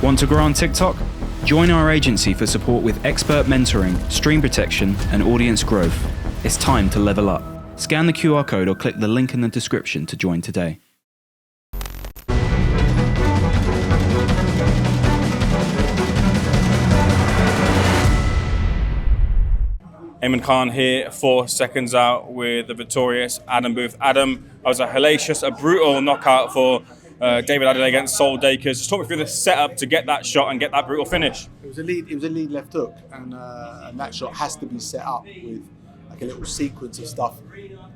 Want to grow on TikTok? Join our agency for support with expert mentoring, stream protection, and audience growth. It's time to level up. Scan the QR code or click the link in the description to join today. Eamon Khan here for Seconds Out with the victorious Adam Booth. Adam, that was a hellacious, a brutal knockout for David Adeleyi against Sol Dacres. Just talk me through the setup to get that shot and get that brutal finish. It was a lead left hook, and that shot has to be set up with like a little sequence of stuff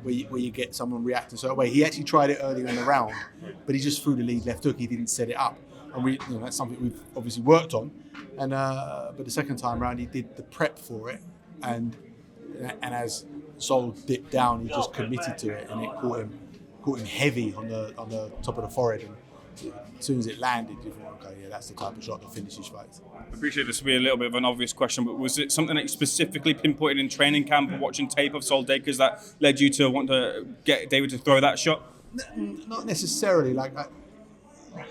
where you get someone reacting so way. He actually tried it earlier in the round, but he just threw the lead left hook. He didn't set it up, and that's something we've obviously worked on. And but the second time round, he did the prep for it, and as Sol dipped down, he just committed to it, and it caught him heavy on the top of the forehead. And as soon as it landed, you thought, okay, yeah, that's the type of shot that finishes fights. I appreciate this will be a little bit of an obvious question, but was it something that you specifically pinpointed in training camp or watching tape of Sol Dacres that led you to want to get David to throw that shot? Not necessarily.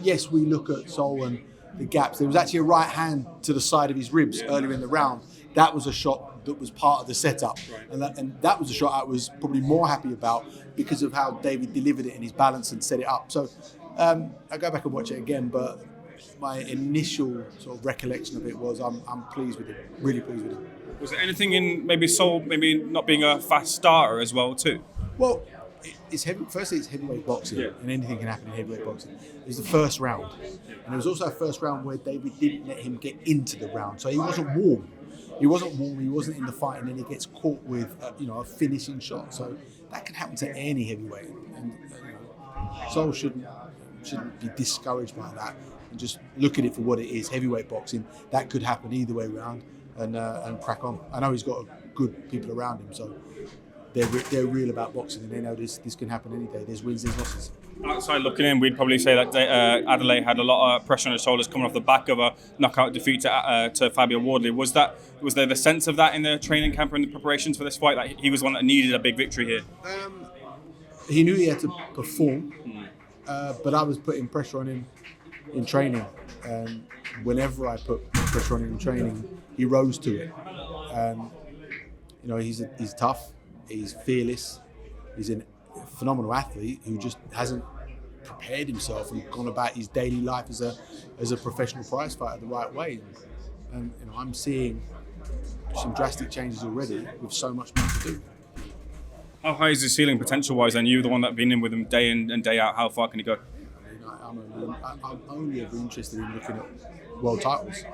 Yes, we look at Sol and the gaps. There was actually a right hand to the side of his ribs earlier in the round. That was a shot that was part of the setup, right. and that was a shot I was probably more happy about because of how David delivered it in his balance and set it up. So I go back and watch it again, but my initial sort of recollection of it was I'm pleased with it, really pleased with it. Was there anything in maybe Sol maybe not being a fast starter as well too? Well, it's firstly it's heavyweight boxing, and anything can happen in heavyweight boxing. It was the first round, and it was also a first round where David didn't let him get into the round, so he wasn't warm. He wasn't in the fight, and then he gets caught with a finishing shot. So that can happen to any heavyweight, and Sol shouldn't be discouraged by that, and just look at it for what it is. Heavyweight boxing, that could happen either way around, and crack on. I know he's got good people around him, so they're real about boxing, and they know this can happen any day. There's wins, there's losses. Outside looking in, we'd probably say that Adelaide had a lot of pressure on his shoulders coming off the back of a knockout defeat to Fabio Wardley. Was there the sense of that in the training camp and the preparations for this fight, that he was one that needed a big victory here? He knew he had to perform, but I was putting pressure on him in training. Whenever I put pressure on him in training, he rose to it. He's tough, he's fearless, he's a phenomenal athlete who just hasn't prepared himself and gone about his daily life as a professional prize fighter the right way. And I'm seeing some drastic changes already with so much more to do. How high is his ceiling potential-wise? And you're the one that's been in with him day in and day out. How far can he go? I'm only ever interested in looking at world titles.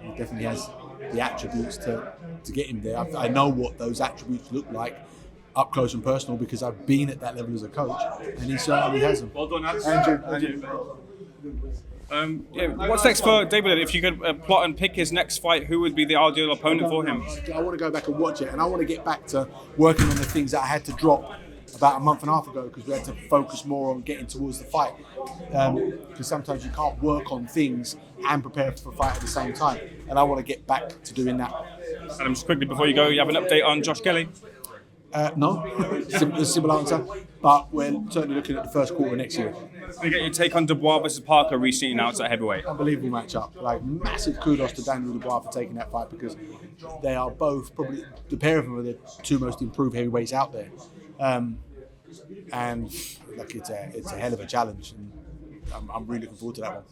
He definitely has the attributes to get him there. I know what those attributes look like up close and personal because I've been at that level as a coach, and he certainly has them. Well done, Andrew. What's next for David? If you could plot and pick his next fight, who would be the ideal opponent for him? I want to go back and watch it, and I want to get back to working on the things that I had to drop about a month and a half ago because we had to focus more on getting towards the fight. Because sometimes you can't work on things and prepare for a fight at the same time, and I want to get back to doing that. Adam, just quickly before you go, you have an update on Josh Kelly? No, similar answer, but we're certainly looking at the first quarter next year. Can you get your take on Dubois versus Parker recently now at heavyweight? Unbelievable matchup. Massive kudos to Daniel Dubois for taking that fight because they are both probably, the pair of them are the two most improved heavyweights out there. And it's a hell of a challenge, and I'm really looking forward to that one.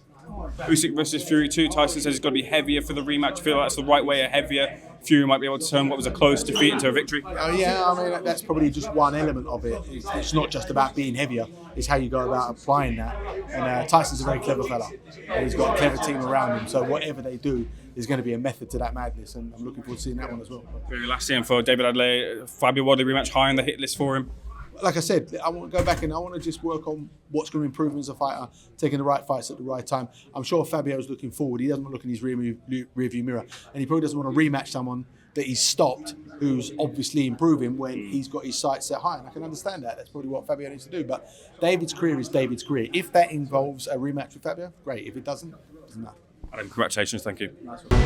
Usyk versus Fury 2. Tyson says it's got to be heavier for the rematch. Feel like that's the right way, a heavier. Fury might be able to turn what was a close defeat into a victory. That's probably just one element of it. It's not just about being heavier. It's how you go about applying that. And Tyson's a very clever fella. He's got a clever team around him. So whatever they do, there's going to be a method to that madness, and I'm looking forward to seeing that one as well. Very last thing for David Adeleyi, Fabio Wardley rematch high on the hit list for him. Like I said, I want to go back and I want to just work on what's going to improve him as a fighter, taking the right fights at the right time. I'm sure Fabio's looking forward. He doesn't want to look in his rearview mirror, and he probably doesn't want to rematch someone that he's stopped, who's obviously improving when he's got his sights set high. And I can understand that. That's probably what Fabio needs to do. But David's career is David's career. If that involves a rematch with Fabio, great. If it doesn't, it doesn't matter. Adam, congratulations. Thank you. Nice one.